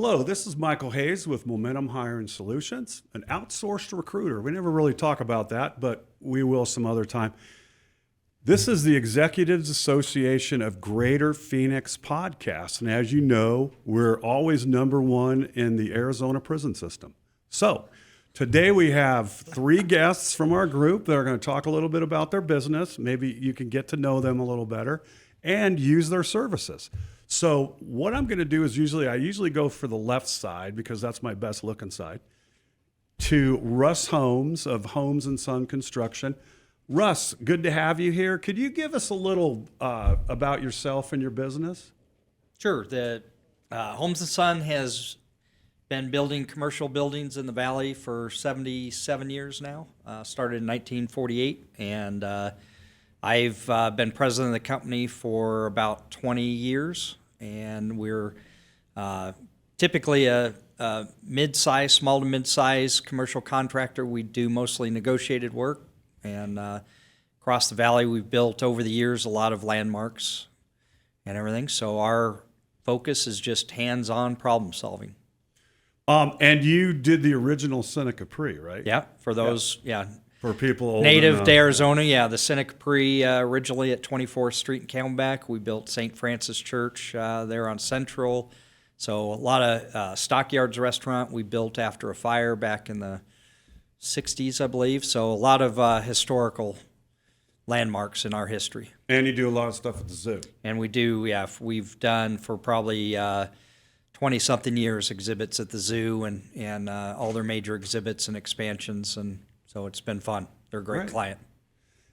Hello, this is Michael Hayes with Momentum Hiring Solutions, an outsourced recruiter. We never really talk about that, but we will some other time. This is the Executives Association of Greater Phoenix podcast. And as you know, we're always number one in the Arizona prison system. So today we have three guests from our group that are going to talk a little bit about their business. Maybe you can get to know them a little better and use their services. So what I'm going to do is I usually go for the left side because that's my best looking side, to Russ Holmes of Holmes and Son Construction. Russ, good to have you here. Could you give us a little about yourself and your business? Sure. The Holmes and Son has been building commercial buildings in the valley for 77 years now. Started in 1948, and I've been president of the company for about 20 years. And we're typically a mid-size, small to mid-size commercial contractor. We do mostly negotiated work, and across the valley we've built over the years a lot of landmarks and everything. So our focus is just hands-on problem solving. And you did the original Seneca Capri, right? Yeah, for those, yeah. For people Native to Arizona, yeah. The Seneca Capri, originally at 24th Street in Camelback. We built St. Francis Church there on Central. So a lot of Stockyards Restaurant we built after a fire back in the 60s, I believe. So a lot of historical landmarks in our history. And you do a lot of stuff at the zoo. And we do, yeah. We've done for probably 20-something years exhibits at the zoo and all their major exhibits and expansions, and so it's been fun. They're a great client.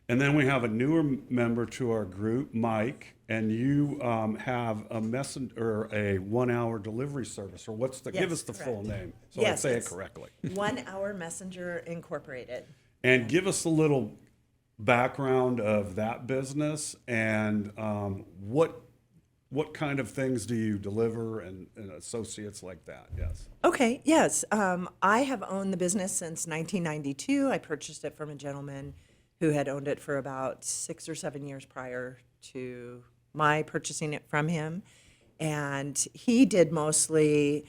And then we have a newer member to our group, Mike, and you have a 1-hour delivery service, or give us the correct. full name so Yes, I say it it's correctly. 1 Hour Messenger Incorporated. And give us a little background of that business and what kind of things do you deliver and associates like that? Yes. Okay, yes. I have owned the business since 1992. I purchased it from a gentleman who had owned it for about 6 or 7 years prior to my purchasing it from him. And he did mostly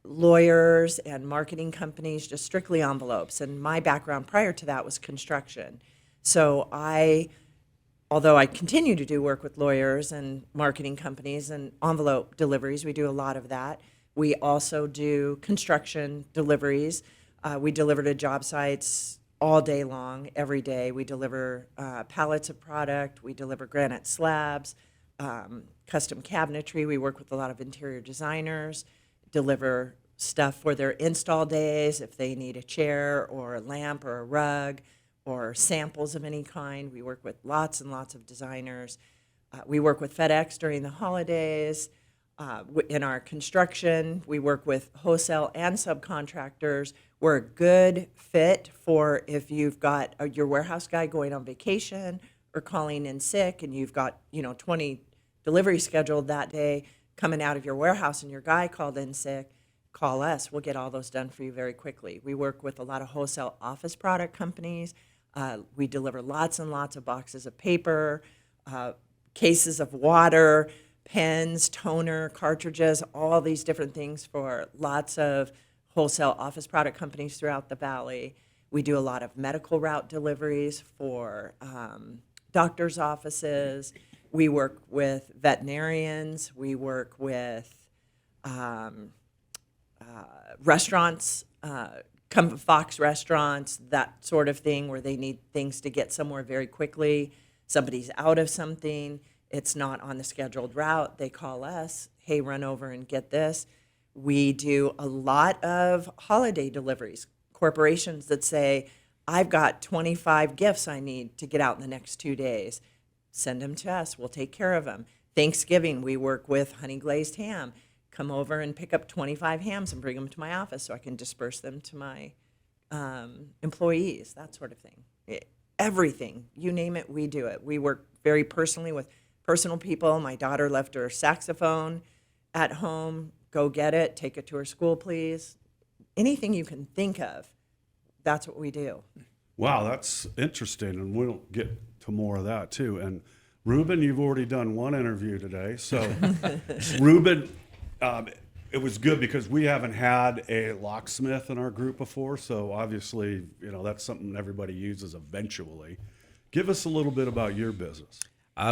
lawyers and marketing companies, just strictly envelopes. And my background prior to that was construction. So although I continue to do work with lawyers and marketing companies and envelope deliveries, we do a lot of that. We also do construction deliveries. We deliver to job sites all day long, every day. We deliver pallets of product. We deliver granite slabs, custom cabinetry. We work with a lot of interior designers, deliver stuff for their install days if they need a chair or a lamp or a rug, or samples of any kind. We work with lots and lots of designers. We work with FedEx during the holidays. In our construction, we work with wholesale and subcontractors. We're a good fit for if you've got your warehouse guy going on vacation or calling in sick and you've got 20 deliveries scheduled that day coming out of your warehouse and your guy called in sick, call us. We'll get all those done for you very quickly. We work with a lot of wholesale office product companies. We deliver lots and lots of boxes of paper, cases of water, pens, toner, cartridges, all these different things for lots of wholesale office product companies throughout the valley. We do a lot of medical route deliveries for doctors' offices. We work with veterinarians. We work with restaurants, Fox restaurants, that sort of thing, where they need things to get somewhere very quickly. Somebody's out of something. It's not on the scheduled route. They call us, hey, run over and get this. We do a lot of holiday deliveries. Corporations that say, I've got 25 gifts I need to get out in the next 2 days. Send them to us. We'll take care of them. Thanksgiving, we work with Honey Glazed Ham. Come over and pick up 25 hams and bring them to my office so I can disperse them to my employees, that sort of thing. Everything, you name it, we do it. We work very personally with personal people. My daughter left her saxophone at home. Go get it. Take it to her school, please. Anything you can think of, that's what we do. Wow, that's interesting, and we'll get to more of that too. And Ruben, you've already done one interview today. So Ruben, it was good because we haven't had a locksmith in our group before, so obviously, that's something everybody uses eventually. Give us a little bit about your business.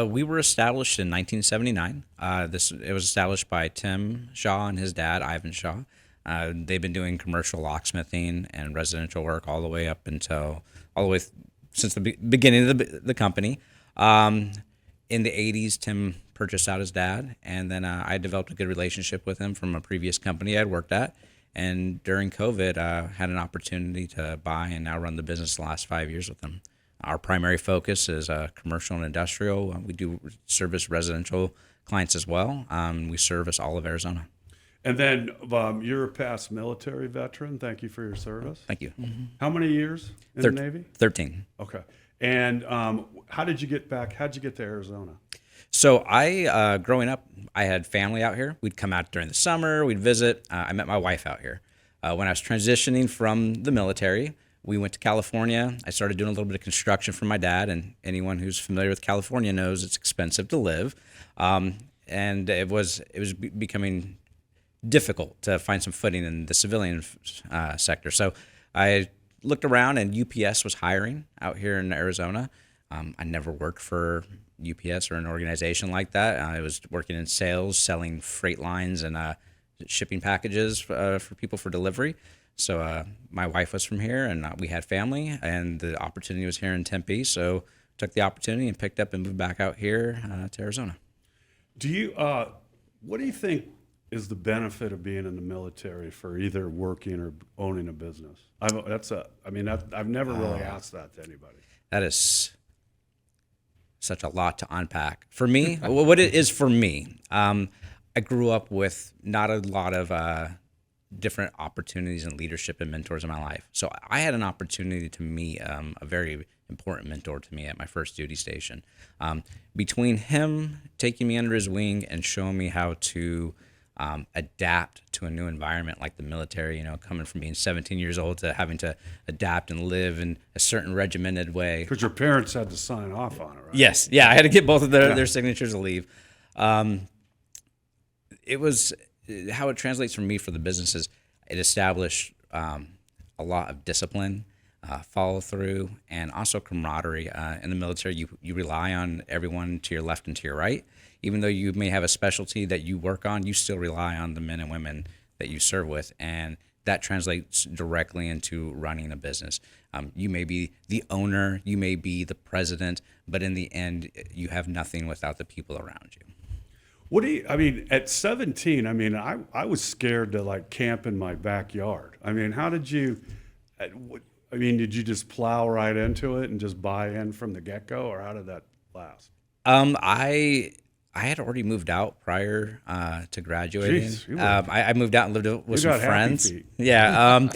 We were established in 1979. It was established by Tim Shaw and his dad, Ivan Shaw. They've been doing commercial locksmithing and residential work all the way since the beginning of the company. In the 80s, Tim purchased out his dad, and then I developed a good relationship with him from a previous company I'd worked at. And during COVID, had an opportunity to buy and now run the business the last 5 years with him. Our primary focus is commercial and industrial. We do service residential clients as well. We service all of Arizona. And then you're a past military veteran. Thank you for your service. Thank you. How many years in the Navy? 13. Okay. And how did you get back? How'd you get to Arizona? So growing up, I had family out here. We'd come out during the summer. We'd visit. I met my wife out here. When I was transitioning from the military, we went to California. I started doing a little bit of construction for my dad, and anyone who's familiar with California knows it's expensive to live. And it was becoming difficult to find some footing in the civilian sector. So I looked around, and UPS was hiring out here in Arizona. I never worked for UPS or an organization like that. I was working in sales, selling freight lines and shipping packages for people for delivery. So my wife was from here, and we had family, and the opportunity was here in Tempe. So took the opportunity and picked up and moved back out here to Arizona. What do you think is the benefit of being in the military for either working or owning a business? I've never really asked that to anybody. That is such a lot to unpack. For me, what it is for me, I grew up with not a lot of different opportunities and leadership and mentors in my life. So I had an opportunity to meet a very important mentor to me at my first duty station. Between him taking me under his wing and showing me how to adapt to a new environment like the military, coming from being 17 years old to having to adapt and live in a certain regimented way. Because your parents had to sign off on it, right? Yes. Yeah, I had to get both of their signatures to leave. It was how it translates for me for the businesses. It established a lot of discipline, follow through, and also camaraderie. In the military, you rely on everyone to your left and to your right. Even though you may have a specialty that you work on, you still rely on the men and women that you serve with, and that translates directly into running a business. You may be the owner, you may be the president, but in the end, you have nothing without the people around you. At 17, I was scared to camp in my backyard. How did you, did you just plow right into it and just buy in from the get-go, or how did that last? I had already moved out prior to graduating. Jeez, I moved out and lived with some friends. Happy feet. Yeah,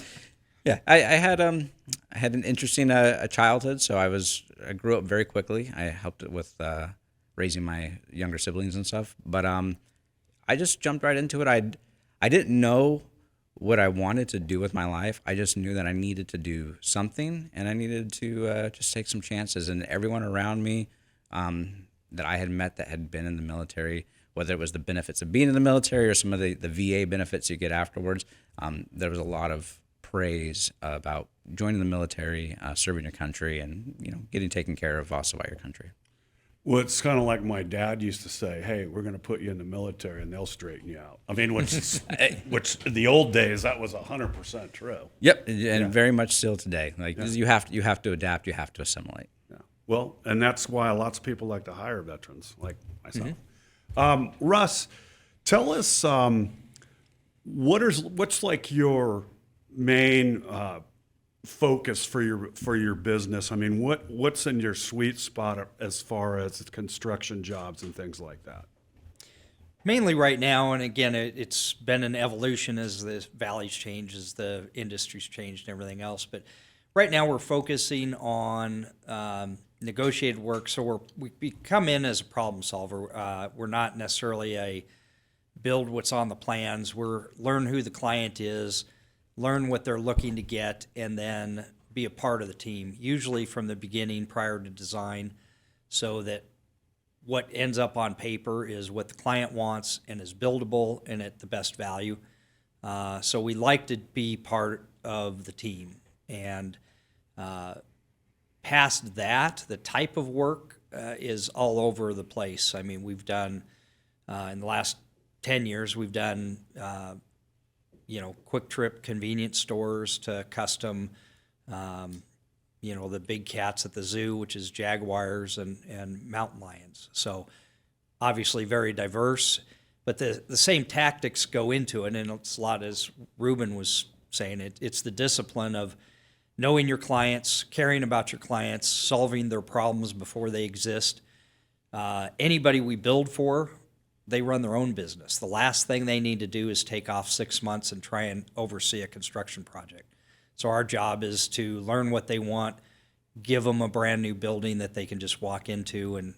yeah. I had an interesting childhood, so I grew up very quickly. I helped with raising my younger siblings and stuff, but I just jumped right into it. I didn't know what I wanted to do with my life. I just knew that I needed to do something, and I needed to just take some chances. And everyone around me that I had met that had been in the military, whether it was the benefits of being in the military or some of the VA benefits you get afterwards, there was a lot of praise about joining the military, serving your country, and getting taken care of also by your country. Well, it's kind of like my dad used to say, "Hey, we're going to put you in the military, and they'll straighten you out." Which in the old days that was 100% true. Yep, and very much still today. You have to adapt, you have to assimilate. Yeah. Well, and that's why lots of people like to hire veterans like myself. Russ, tell us what's your main focus for your business? What's in your sweet spot as far as construction jobs and things like that? Mainly right now, and again, it's been an evolution as the valley's changed, as the industry's changed and everything else. But right now we're focusing on negotiated work. So we come in as a problem solver. We're not necessarily a build what's on the plans. We're learn who the client is, learn what they're looking to get, and then be a part of the team, usually from the beginning prior to design, so that what ends up on paper is what the client wants and is buildable and at the best value. So we like to be part of the team. And past that, the type of work is all over the place. I mean, we've done, in the last 10 years, we've done, quick trip convenience stores to custom, the big cats at the zoo, which is jaguars and mountain lions. So obviously very diverse, but the same tactics go into it, and it's a lot, as Ruben was saying, it's the discipline of knowing your clients, caring about your clients, solving their problems before they exist. Anybody we build for, they run their own business. The last thing they need to do is take off 6 months and try and oversee a construction project. So our job is to learn what they want, give them a brand new building that they can just walk into, and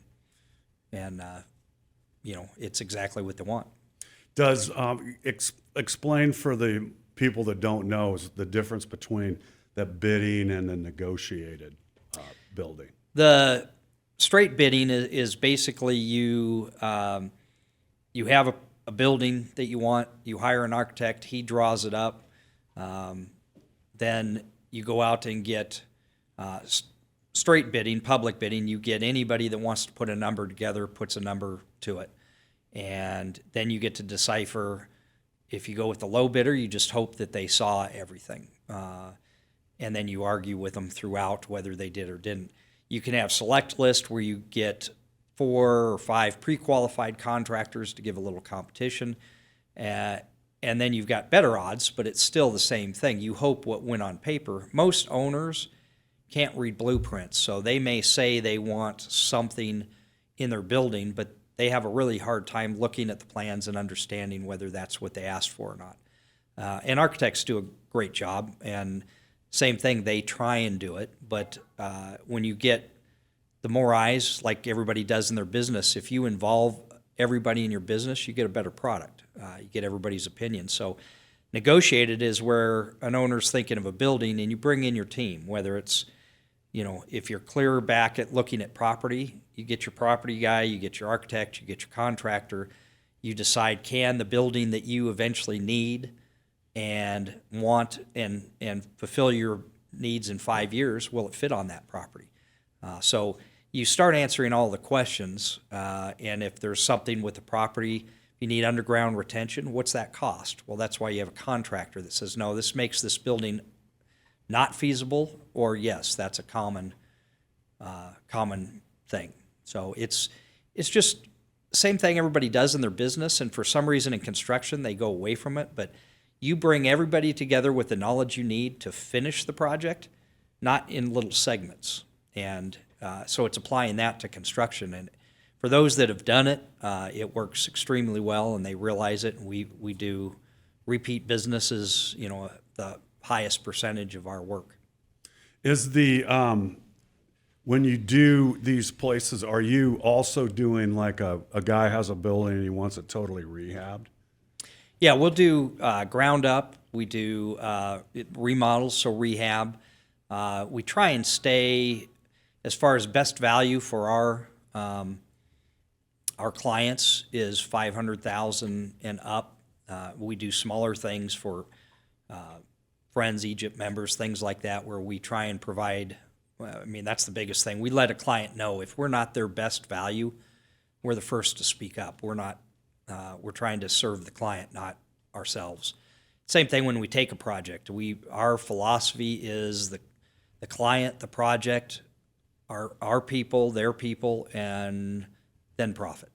it's exactly what they want. Does explain for the people that don't know is the difference between the bidding and the negotiated building. The straight bidding is basically you have a building that you want, you hire an architect, he draws it up, then you go out and get straight bidding, public bidding. You get anybody that wants to put a number together, puts a number to it. And then you get to decipher. If you go with the low bidder, you just hope that they saw everything. And then you argue with them throughout whether they did or didn't. You can have select list where you get 4 or 5 pre-qualified contractors to give a little competition. And then you've got better odds, but it's still the same thing. You hope what went on paper. Most owners can't read blueprints, so they may say they want something in their building, but they have a really hard time looking at the plans and understanding whether that's what they asked for or not. And architects do a great job, and same thing, they try and do it, but when you get the more eyes, like everybody does in their business, if you involve everybody in your business, you get a better product. You get everybody's opinion. So negotiated is where an owner's thinking of a building and you bring in your team, whether it's, if you're clear back at looking at property, you get your property guy, you get your architect, you get your contractor, you decide can the building that you eventually need and want and fulfill your needs in 5 years, will it fit on that property? So you start answering all the questions, and if there's something with the property, you need underground retention, what's that cost? Well, that's why you have a contractor that says, no, this makes this building not feasible, or yes, that's a common thing. So it's just same thing everybody does in their business, and for some reason in construction they go away from it, but you bring everybody together with the knowledge you need to finish the project, not in little segments. And so it's applying that to construction. And for those that have done it, it works extremely well, and they realize it. And we do repeat businesses, the highest percentage of our work. Is the when you do these places, are you also doing like a guy has a building and he wants it totally rehabbed? Yeah, we'll do ground up. We do remodels, so rehab. We try and stay, as far as best value for our clients is $500,000 and up. We do smaller things for friends, Egypt members, things like that, where we try and provide. That's the biggest thing. We let a client know if we're not their best value, we're the first to speak up. We're not. We're trying to serve the client, not ourselves. Same thing when we take a project. Our philosophy is the client, the project, our people, their people, and then profit.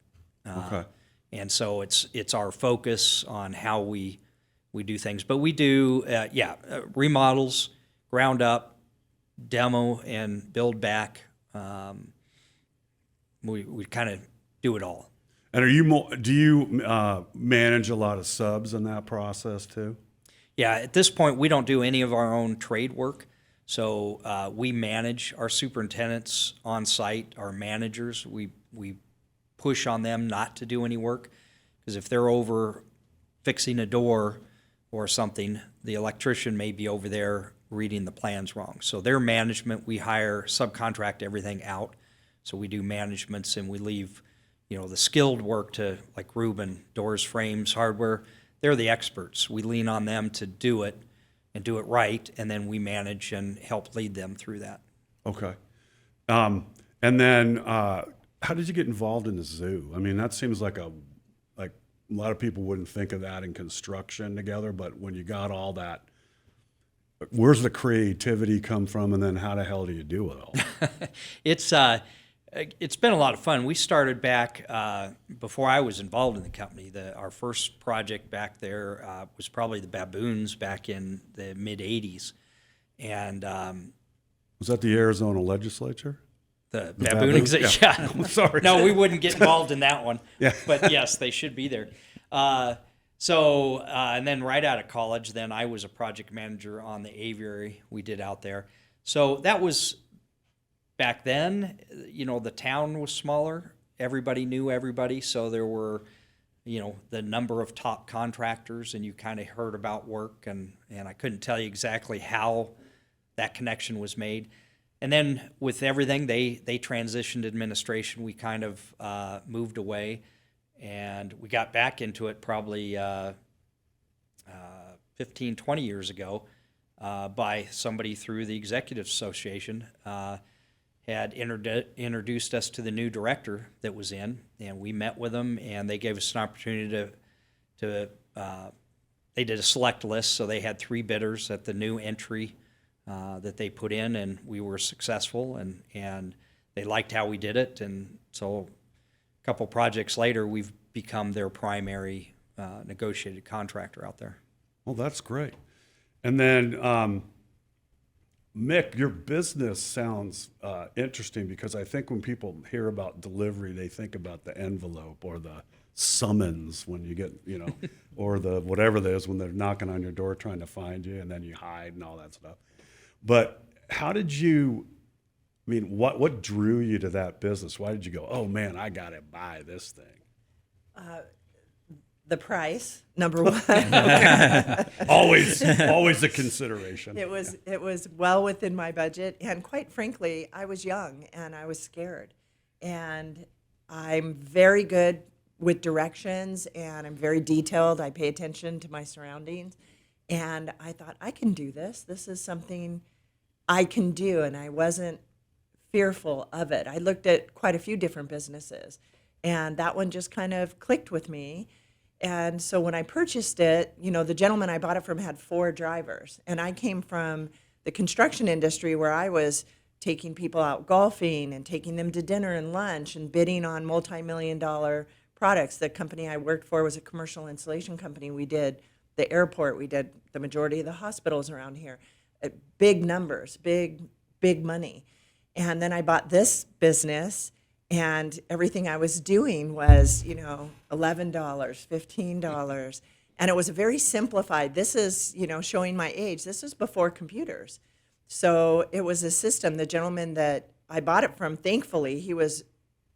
Okay. And so it's our focus on how we do things. But we do remodels, ground up, demo, and build back. We kind of do it all. And do you manage a lot of subs in that process too? Yeah, at this point, we don't do any of our own trade work. So we manage our superintendents on site, our managers. We push on them not to do any work, because if they're over fixing a door or something, the electrician may be over there reading the plans wrong. So their management, we subcontract everything out. So we do managements, and we leave the skilled work to, like Ruben, doors, frames, hardware. they're the experts. We lean on them to do it and do it right, and then we manage and help lead them through that. Okay. And then, how did you get involved in the zoo? I mean, that seems like a lot of people wouldn't think of that in construction together, but when you got all that, where's the creativity come from, and then how the hell do you do it all? It's been a lot of fun. We started back before I was involved in the company. Our first project back there was probably the baboons back in the mid '80s, and Was that the Arizona legislature? the baboons? baboon exhibit. Yeah. Yeah. I'm sorry. No, we wouldn't get involved in that one. Yeah. But yes, they should be there. And then right out of college, then I was a project manager on the aviary we did out there. So that was back then. The town was smaller. Everybody knew everybody. So there were, the number of top contractors, and you kind of heard about work, and I couldn't tell you exactly how that connection was made. And then with everything, they transitioned administration. We kind of moved away, and we got back into it probably 15, 20 years ago by somebody through the Executive Association had introduced us to the new director that was in, and we met with them, and they gave us an opportunity to they did a select list, so they had 3 bidders at the new entry that they put in, and we were successful, and they liked how we did it, and so a couple projects later, we've become their primary negotiated contractor out there. Well, that's great. And then, Mick, your business sounds interesting, because I think when people hear about delivery, they think about the envelope or the summons when you get, or the whatever it is when they're knocking on your door trying to find you, and then you hide and all that stuff. But how did you, what drew you to that business? Why did you go, oh man, I got to buy this thing? The price, number one. Always a consideration. It was well within my budget, and quite frankly, I was young and I was scared. And I'm very good with directions, and I'm very detailed. I pay attention to my surroundings. And I thought, I can do this. This is something I can do, and I wasn't fearful of it. I looked at quite a few different businesses, and that one just kind of clicked with me. And so when I purchased it, the gentleman I bought it from had 4 drivers. And I came from the construction industry, where I was taking people out golfing and taking them to dinner and lunch and bidding on multi-million-dollar products. The company I worked for was a commercial installation company. We did the airport. We did the majority of the hospitals around here. Big numbers, big money. And then I bought this business, and everything I was doing was, $11, $15. And it was a very simplified, this is, showing my age, this is before computers. So it was a system. The gentleman that I bought it from, thankfully, he was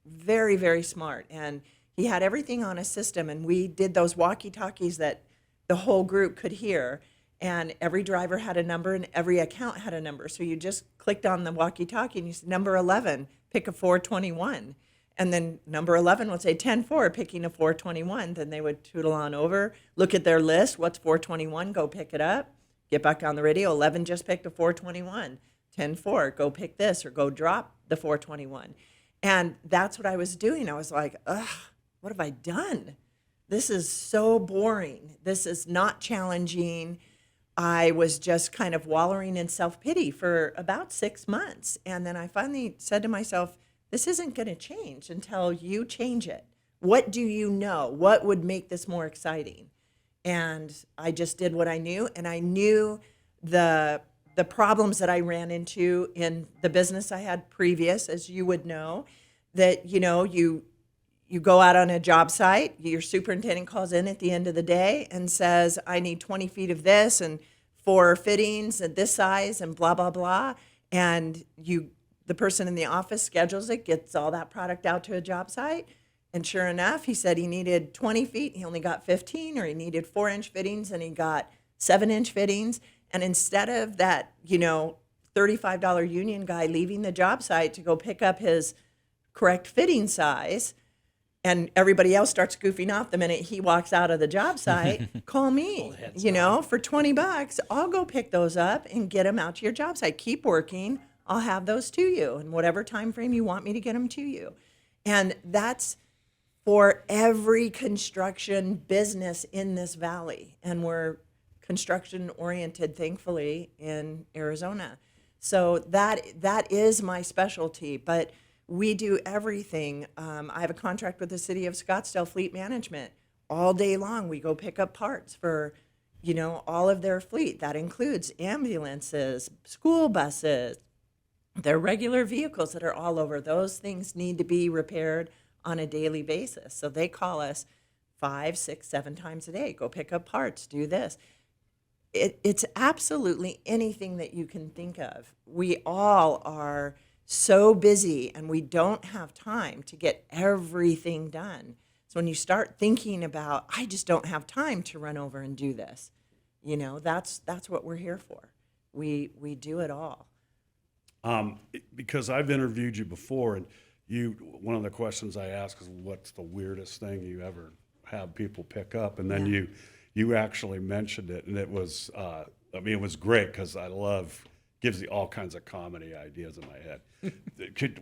very, very smart. And he had everything on a system. And we did those walkie-talkies that the whole group could hear. And every driver had a number, and every account had a number. So you just clicked on the walkie-talkie, and you said, number 11, pick a 421. And then number 11 would say 10-4, picking a 421. Then they would tootle on over, look at their list. What's 421? Go pick it up. Get back on the radio. 11 just picked a 421. 10-4, go pick this, or go drop the 421. And that's what I was doing. I was like, ugh, what have I done? This is so boring. This is not challenging. I was just kind of wallowing in self-pity for about 6 months. And then I finally said to myself, this isn't going to change until you change it. What do you know? What would make this more exciting? And I just did what I knew, and I knew the problems that I ran into in the business I had previous, as you would know, that, you go out on a job site, your superintendent calls in at the end of the day and says, I need 20 feet of this and 4 fittings at this size and blah, blah, blah. And the person in the office schedules it, gets all that product out to a job site. And sure enough, he said he needed 20 feet. He only got 15, or he needed 4-inch fittings and he got 7-inch fittings. And instead of that, $35 union guy leaving the job site to go pick up his correct fitting size, and everybody else starts goofing off the minute he walks out of the job site, call me, for $20, I'll go pick those up and get them out to your job site. Keep working. I'll have those to you in whatever time frame you want me to get them to you. And that's for every construction business in this valley. And we're construction oriented, thankfully, in Arizona. So that is my specialty, but we do everything. I have a contract with the city of Scottsdale Fleet Management. All day long, we go pick up parts for, all of their fleet. That includes ambulances, school buses, their regular vehicles that are all over. Those things need to be repaired on a daily basis. So they call us 5, 6, 7 times a day. Go pick up parts, do this. It's absolutely anything that you can think of. We all are so busy and we don't have time to get everything done. So when you start thinking about, I just don't have time to run over and do this, that's what we're here for. We do it all. Because I've interviewed you before, and one of the questions I ask is, what's the weirdest thing you ever have people pick up? And then you actually mentioned it, and it was, it was great because gives you all kinds of comedy ideas in my head.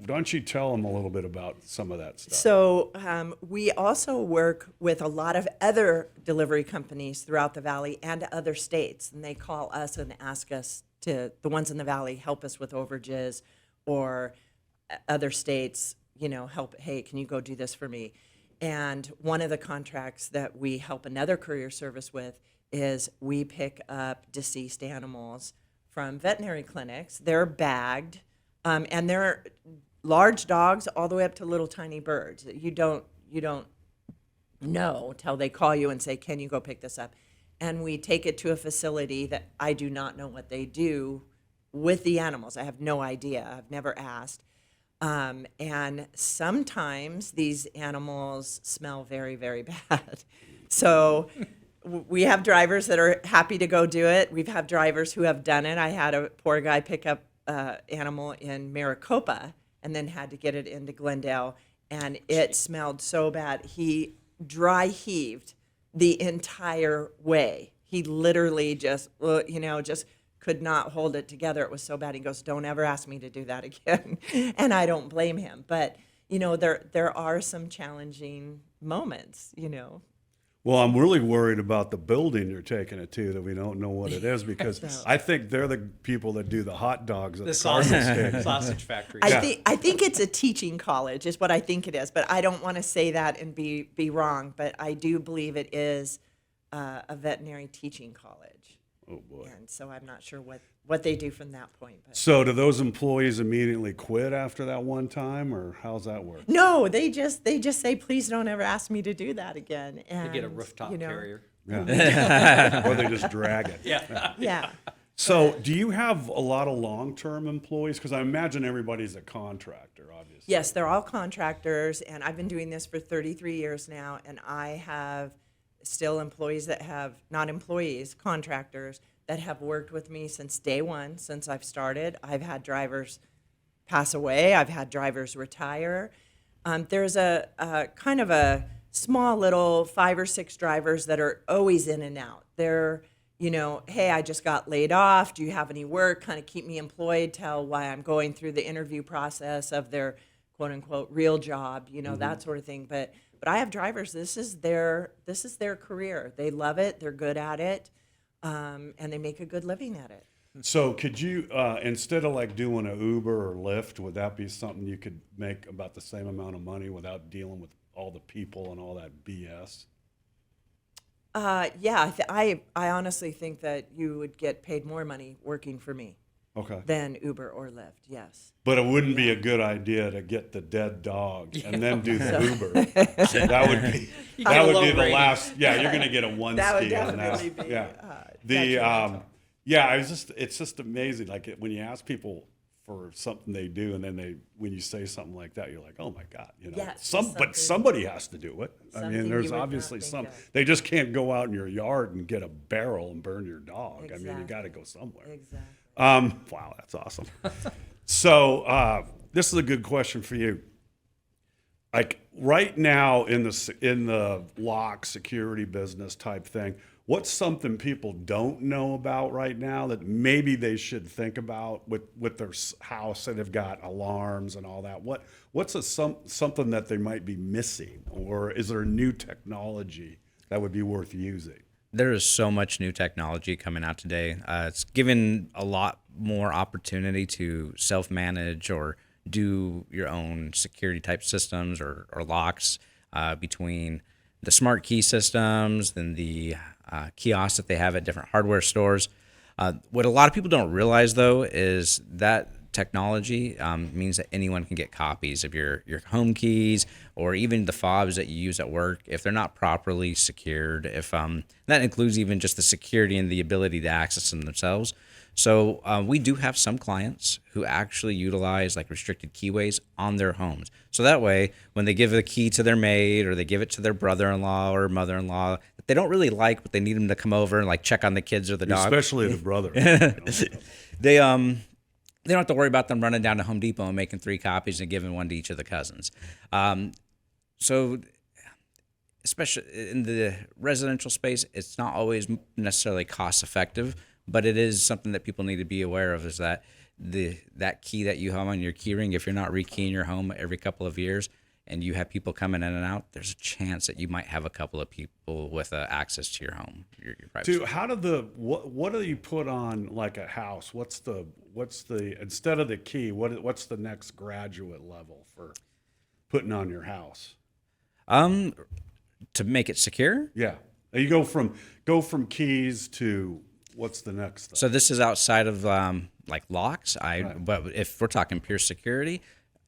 Don't you tell them a little bit about some of that stuff? So we also work with a lot of other delivery companies throughout the valley and other states, and they call us and ask us to, the ones in the valley, help us with overages, or other states, help, hey, can you go do this for me? And one of the contracts that we help another courier service with is we pick up deceased animals from veterinary clinics. They're bagged, and they're large dogs all the way up to little tiny birds. You don't know till they call you and say, can you go pick this up? And we take it to a facility that I do not know what they do with the animals. I have no idea. I've never asked. And sometimes these animals smell very, very bad. So we have drivers that are happy to go do it. We've had drivers who have done it. I had a poor guy pick up an animal in Maricopa and then had to get it into Glendale, and it smelled so bad. He dry heaved the entire way. He literally just could not hold it together. It was so bad. He goes, don't ever ask me to do that again. And I don't blame him. But, there are some challenging moments, Well, I'm really worried about the building you're taking it to that we don't know what it is, because I think they're the people that do the hot dogs at the sausage factory. I think it's a teaching college is what I think it is, but I don't want to say that and be wrong. But I do believe it is a veterinary teaching college. Oh boy! And so I'm not sure what they do from that point. But. So do those employees immediately quit after that one time, or how's that work? No, they just say, please don't ever ask me to do that again. And They get a rooftop carrier. Yeah. Or they just drag it. Yeah. So do you have a lot of long-term employees? Because I imagine everybody's a contractor, obviously. Yes, they're all contractors, and I've been doing this for 33 years now, and I have still employees that have, not employees, contractors that have worked with me since day one, since I've started. I've had drivers pass away. I've had drivers retire. There's a kind of a small little 5 or 6 drivers that are always in and out. They're, hey, I just got laid off. Do you have any work? Kind of keep me employed till while I'm going through the interview process of their quote unquote real job, that sort of thing. But I have drivers, this is their career. They love it, they're good at it, and they make a good living at it. So could you, instead of like doing an Uber or Lyft, would that be something you could make about the same amount of money without dealing with all the people and all that BS? Yeah, I honestly think that you would get paid more money working for me than Uber or Lyft, yes. But it wouldn't be a good idea to get the dead dog and then do the Uber. That would be the last. Yeah, you're going to get a 1 That would ski on that. definitely be. It's just amazing. Like when you ask people for something they do, and then when you say something like that, you're like, oh my God, Yes, but somebody has to do it. I mean, Something there's you would not obviously think some. of. They just can't go out in your yard and get a barrel and burn your dog. I mean, you Exactly. got to go somewhere. Exactly. Wow, that's awesome. So this is a good question for you. Like, right now in the lock security business type thing, what's something people don't know about right now that maybe they should think about with their house that have got alarms and all that? What's something that they might be missing, or is there new technology that would be worth using? There is so much new technology coming out today. It's given a lot more opportunity to self-manage or do your own security type systems or locks between the smart key systems and the kiosks that they have at different hardware stores. What a lot of people don't realize, though, is that technology means that anyone can get copies of your home keys or even the fobs that you use at work if they're not properly secured. If that includes even just the security and the ability to access them themselves. So we do have some clients who actually utilize like restricted keyways on their homes. So that way, when they give the key to their maid or they give it to their brother-in-law or mother-in-law, if they don't really like, but they need them to come over and like check on the kids or the dog. Especially the brother. They don't have to worry about them running down to Home Depot and making 3 copies and giving one to each of the cousins. So especially in the residential space, it's not always necessarily cost effective, but it is something that people need to be aware of, is that that key that you have on your key ring, if you're not rekeying your home every couple of years and you have people coming in and out, there's a chance that you might have a couple of people with access to your home, your privacy. Dude, how do what do you put on like a house? What's the instead of the key, what's the next graduate level for putting on your house? To make it secure. Yeah. You go from keys to what's the next thing? So this is outside of like locks. Right. But if we're talking pure security,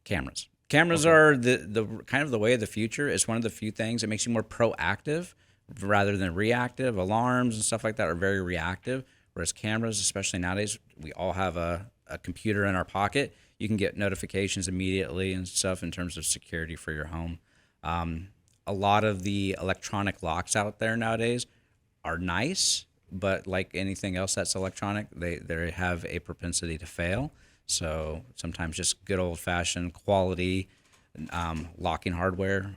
cameras. Cameras are the kind of the way of the future. It's one of the few things that makes you more proactive rather than reactive. Alarms and stuff like that are very reactive, whereas cameras, especially nowadays, we all have a computer in our pocket. You can get notifications immediately and stuff in terms of security for your home. A lot of the electronic locks out there nowadays are nice, but like anything else that's electronic, they have a propensity to fail. So sometimes just good old-fashioned quality locking hardware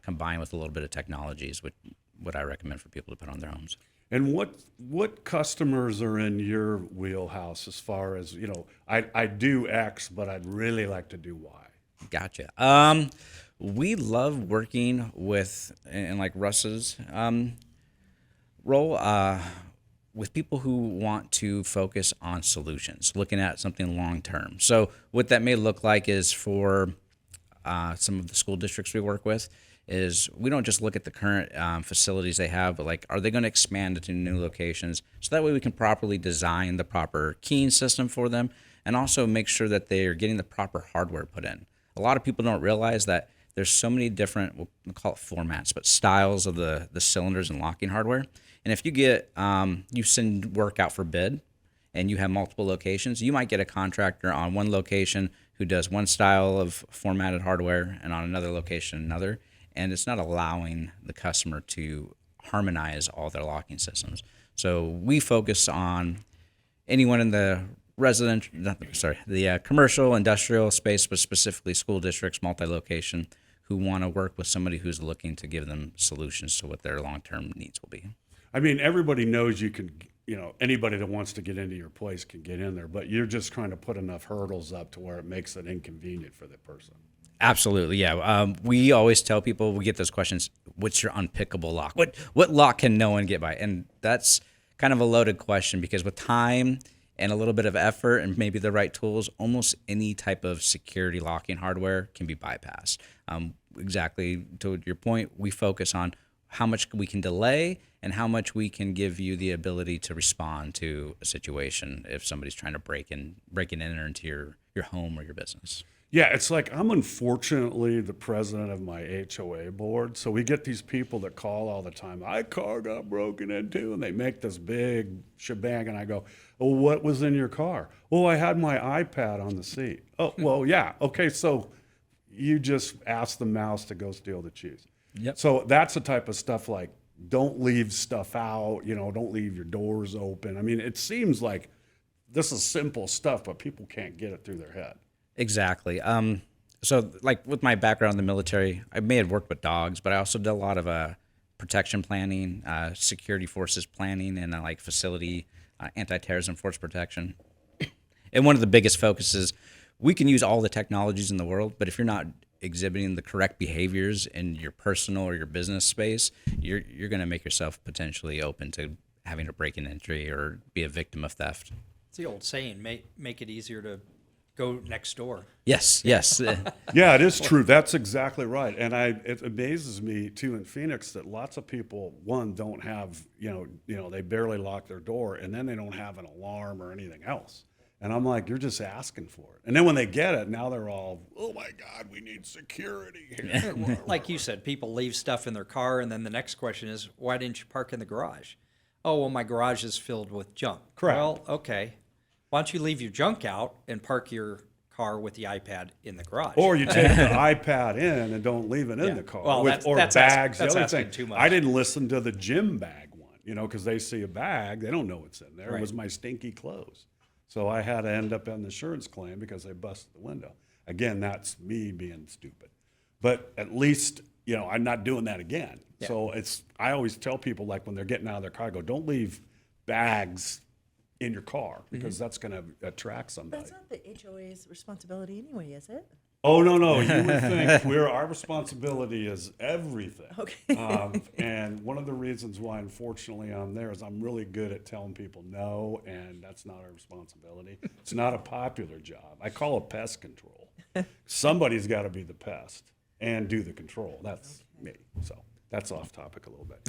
combined with a little bit of technology is what I recommend for people to put on their homes. And what customers are in your wheelhouse as far as, I do X, but I'd really like to do Y? Gotcha. We love working with, and like Russ's role, with people who want to focus on solutions, looking at something long term. So what that may look like is for some of the school districts we work with, is we don't just look at the current facilities they have, but like, are they going to expand into new locations? So that way we can properly design the proper keying system for them and also make sure that they are getting the proper hardware put in. A lot of people don't realize that there's so many different, we'll call it formats, but styles of the cylinders and locking hardware. And if you get, you send work out for bid and you have multiple locations, you might get a contractor on one location who does one style of formatted hardware and on another location another. And it's not allowing the customer to harmonize all their locking systems. So we focus on anyone in the the commercial, industrial space, but specifically school districts, multi-location, who want to work with somebody who's looking to give them solutions to what their long-term needs will be. I mean, everybody knows you can, anybody that wants to get into your place can get in there, but you're just trying to put enough hurdles up to where it makes it inconvenient for the person. Absolutely, yeah. We always tell people, we get those questions, what's your unpickable lock? What lock can no one get by? And that's kind of a loaded question, because with time and a little bit of effort and maybe the right tools, almost any type of security locking hardware can be bypassed. Exactly to your point, we focus on how much we can delay and how much we can give you the ability to respond to a situation if somebody's trying to break in and enter into your home or your business. Yeah, it's like I'm unfortunately the president of my HOA board, so we get these people that call all the time. My car got broken into, and they make this big shebang, and I go, "Oh, what was in your car?" "Oh, I had my iPad on the seat." "Oh, well, yeah, okay, so you just asked the mouse to go steal the cheese." Yep. So that's the type of stuff like, don't leave stuff out, don't leave your doors open. I mean, it seems like this is simple stuff, but people can't get it through their head. Exactly. So, like with my background in the military, I may have worked with dogs, but I also did a lot of protection planning, security forces planning, and like facility anti-terrorism force protection. And one of the biggest focuses, we can use all the technologies in the world, but if you're not exhibiting the correct behaviors in your personal or your business space, you're going to make yourself potentially open to having a break-in entry or be a victim of theft. It's the old saying, make it easier to go next door. Yes, yes. Yeah, it is true. That's exactly right. And it amazes me too in Phoenix that lots of people, one, don't have, they barely lock their door, and then they don't have an alarm or anything else. And I'm like, you're just asking for it. And then when they get it, now they're all, oh my God, we need security here. Like you said, people leave stuff in their car, and then the next question is, why didn't you park in the garage? Oh, well, my garage is filled with junk. Correct. Well, okay. Why don't you leave your junk out and park your car with the iPad in the garage? Or you take the iPad in and don't leave it in the car. Well, or that's bags. that's the other asking thing, too much. I didn't listen to the gym bag one, because they see a bag, they don't know what's in there. It was my stinky clothes. So I had to end up on the insurance claim because they busted the window. Again, that's me being stupid. But at least, I'm not doing that again. Yeah. So I always tell people, like when they're getting out of their car, I go, don't leave bags in your car because that's going to attract somebody. That's not the HOA's responsibility anyway, is it? Oh, no. You would think our responsibility is everything. Okay. And one of the reasons why, unfortunately, I'm there is I'm really good at telling people no, and that's not our responsibility. It's not a popular job. I call it pest control. Somebody's got to be the pest and do the control. That's me. So that's off topic a little bit.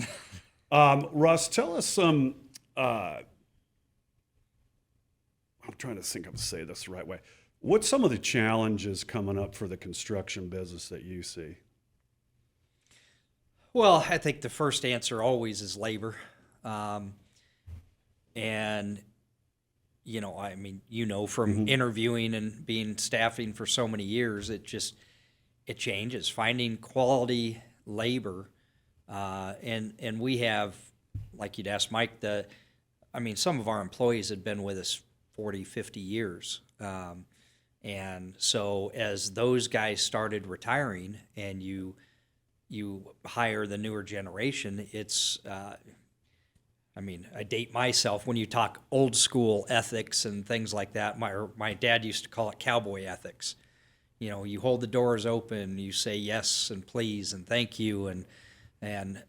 Russ, tell us some, I'm trying to think of say this the right way. What's some of the challenges coming up for the construction business that you see? Well, I think the first answer always is labor. And, from interviewing and being staffing for so many years, it changes. Finding quality labor. And we have, like you'd asked Mike, some of our employees had been with us 40, 50 years. And so as those guys started retiring and you hire the newer generation, it's, I date myself when you talk old school ethics and things like that. My dad used to call it cowboy ethics. You hold the doors open, you say yes and please and thank you. And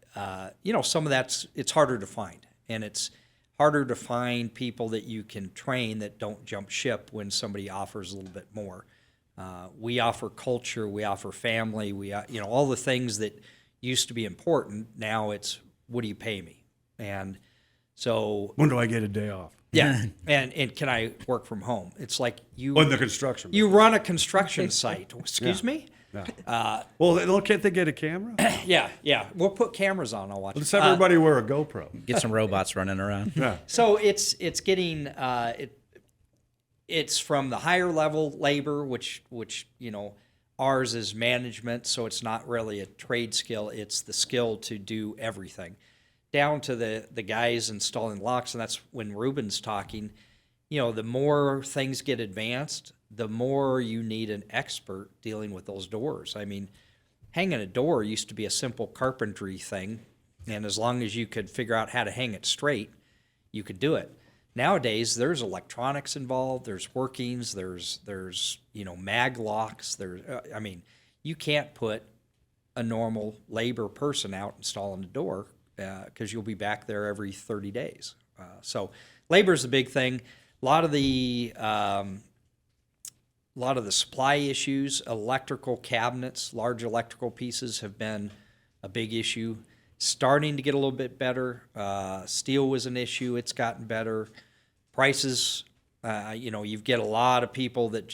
some of it's harder to find. And it's harder to find people that you can train that don't jump ship when somebody offers a little bit more. We offer culture, we offer family, all the things that used to be important. Now it's, what do you pay me? And so, When do I get a day off? yeah, and can I work from home? It's like In the construction. you run a construction site. Excuse me? Yeah. Well, can't they get a camera? Yeah. We'll put cameras on. I'll watch. Let's have everybody wear a GoPro. Get some robots running around. Yeah. So it's getting it's from the higher level labor, which ours is management, so it's not really a trade skill. It's the skill to do everything, down to the guys installing locks, and that's when Ruben's talking. The more things get advanced, the more you need an expert dealing with those doors. Hanging a door used to be a simple carpentry thing, and as long as you could figure out how to hang it straight, you could do it. Nowadays, there's electronics involved, there's workings, there's mag locks, you can't put a normal labor person out installing a door because you'll be back there every 30 days. So labor is the big thing. A lot of the supply issues, electrical cabinets, large electrical pieces have been a big issue. Starting to get a little bit better. Steel was an issue. It's gotten better. Prices, you get a lot of people that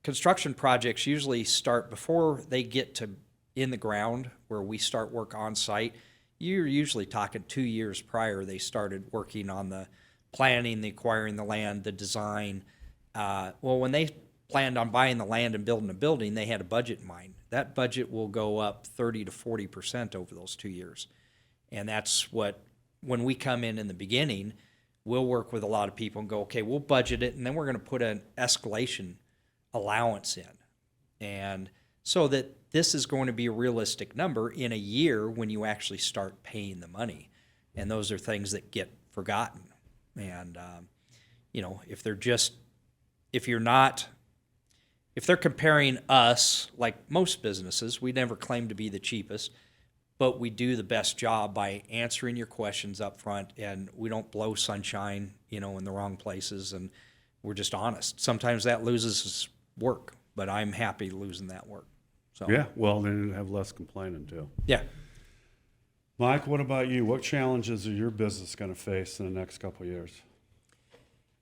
construction projects usually start before they get to in the ground where we start work on site. You're usually talking 2 years prior they started working on the planning, the acquiring the land, the design. When they planned on buying the land and building a building, they had a budget in mind. That budget will go up 30 to 40% over those 2 years. And that's when we come in the beginning, we'll work with a lot of people and go, okay, we'll budget it, and then we're going to put an escalation allowance in. And so that this is going to be a realistic number in a year when you actually start paying the money. And those are things that get forgotten. And, you know, if they're comparing us, like most businesses, we never claim to be the cheapest, but we do the best job by answering your questions up front, and we don't blow sunshine, you know, in the wrong places, and we're just honest. Sometimes that loses us work, but I'm happy losing that work. So Yeah, well, then you have less complaining too. yeah. Mike, what about you? What challenges are your business going to face in the next couple of years?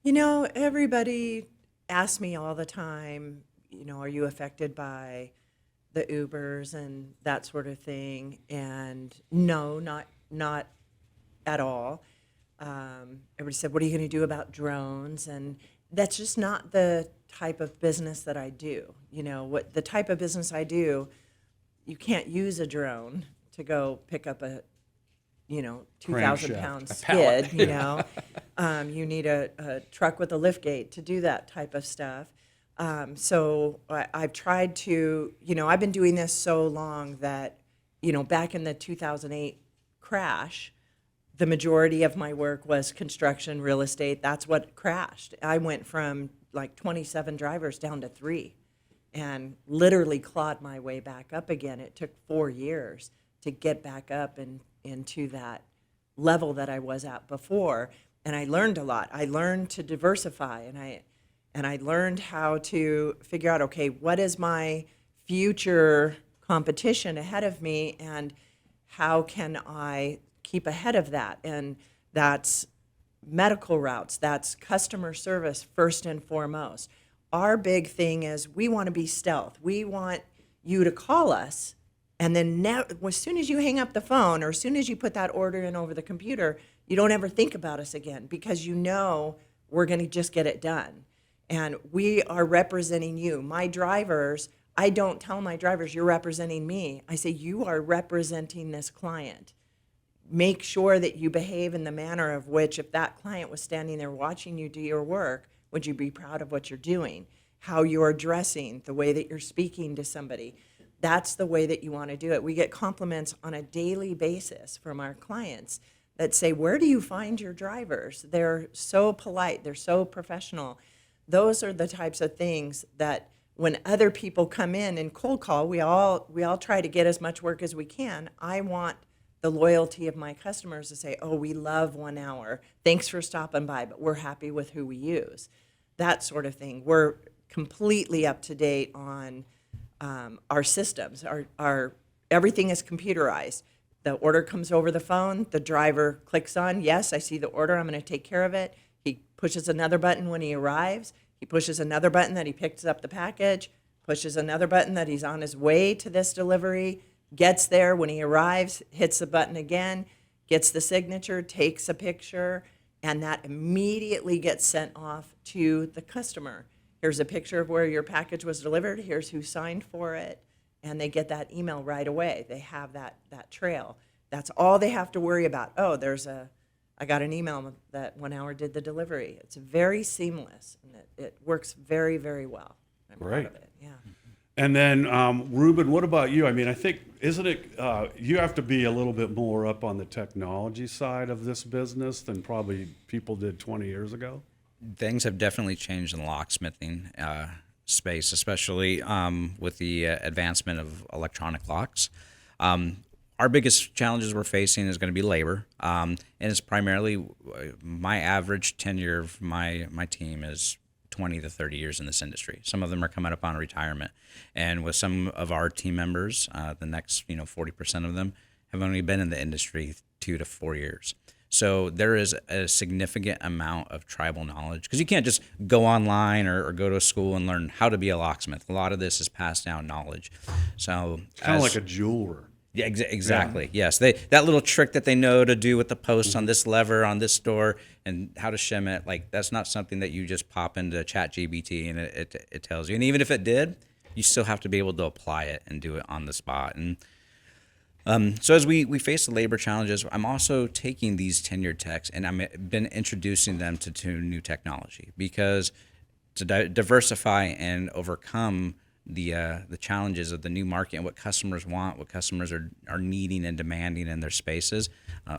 You know, everybody asks me all the time, you know, are you affected by the Ubers and that sort of thing? And no, not at all. Everybody said, what are you going to do about drones? And that's just not the type of business that I do. You know, what the type of business I do, you can't use a drone to go pick up a, you know, 2,000 pound skid, you know. You need a truck with a lift gate to do that type of stuff. So I've tried to, you know, I've been doing this so long that, you know, back in the 2008 crash, the majority of my work was construction, real estate. That's what crashed. I went from like 27 drivers down to 3 and literally clawed my way back up again. It took 4 years to get back up and into that level that I was at before. And I learned a lot. I learned to diversify, and I learned how to figure out, okay, what is my future competition ahead of me, and how can I keep ahead of that? And that's medical routes, that's customer service first and foremost. Our big thing is we want to be stealth. We want you to call us, and then as soon as you hang up the phone or as soon as you put that order in over the computer, you don't ever think about us again, because you know we're going to just get it done. And we are representing you. My drivers, I don't tell my drivers, you're representing me. I say, you are representing this client. Make sure that you behave in the manner of which, if that client was standing there watching you do your work, would you be proud of what you're doing? How you're dressing, the way that you're speaking to somebody. That's the way that you want to do it. We get compliments on a daily basis from our clients that say, where do you find your drivers? They're so polite, they're so professional. Those are the types of things that when other people come in and cold call, we all try to get as much work as we can. I want the loyalty of my customers to say, oh, we love 1 hour. Thanks for stopping by, but we're happy with who we use. That sort of thing. We're completely up to date on our systems. Our everything is computerized. The order comes over the phone. The driver clicks on, yes, I see the order. I'm going to take care of it. He pushes another button when he arrives. He pushes another button that he picks up the package, pushes another button that he's on his way to this delivery, gets there. When he arrives, hits the button again, gets the signature, takes a picture, and that immediately gets sent off to the customer. Here's a picture of where your package was delivered. Here's who signed for it. And they get that email right away. They have that trail. That's all they have to worry about. Oh, I got an email that 1 hour did the delivery. It's very seamless, and it works very, very well. I'm Great. proud of it, yeah. And then, Ruben, what about you? I mean, I think, isn't it, you have to be a little bit more up on the technology side of this business than probably people did 20 years ago? Things have definitely changed in the locksmithing space, especially with the advancement of electronic locks. Our biggest challenges we're facing is going to be labor, and it's primarily my average tenure of my team is 20 to 30 years in this industry. Some of them are coming up on retirement, and with some of our team members, the next 40% of them have only been in the industry 2 to 4 years. So there is a significant amount of tribal knowledge, because you can't just go online or go to a school and learn how to be a locksmith. A lot of this is passed down knowledge. So It's kind of like a jeweler. yeah, exactly. Yeah. Yes, that little trick that they know to do with the posts on this lever on this door and how to shim it, like that's not something that you just pop into ChatGPT and it tells you. And even if it did, you still have to be able to apply it and do it on the spot. And so as we face the labor challenges, I'm also taking these tenured techs and I've been introducing them to new technology, because to diversify and overcome the challenges of the new market and what customers want, what customers are needing and demanding in their spaces.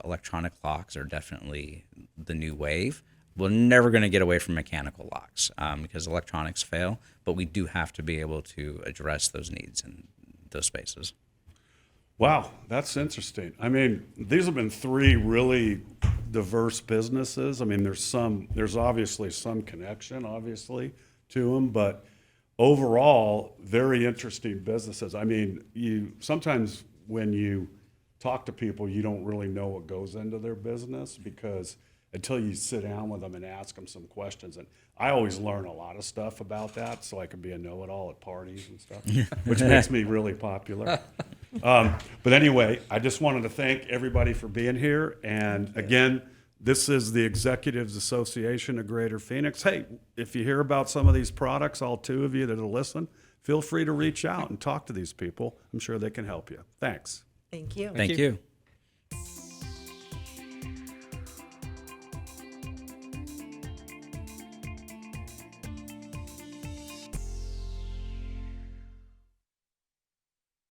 Electronic locks are definitely the new wave. We're never going to get away from mechanical locks because electronics fail, but we do have to be able to address those needs in those spaces. Wow, that's interesting. I mean, these have been three really diverse businesses. I mean, there's obviously some connection, obviously, to them, but overall, very interesting businesses. I mean, sometimes when you talk to people, you don't really know what goes into their business because until you sit down with them and ask them some questions. And I always learn a lot of stuff about that so I can be a know-it-all at parties and stuff, which makes me really popular. But anyway, I just wanted to thank everybody for being here. And again, this is the Executives Association of Greater Phoenix. Hey, if you hear about some of these products, all two of you that will listen, feel free to reach out and talk to these people. I'm sure they can help you. Thanks. Thank you. Thank you.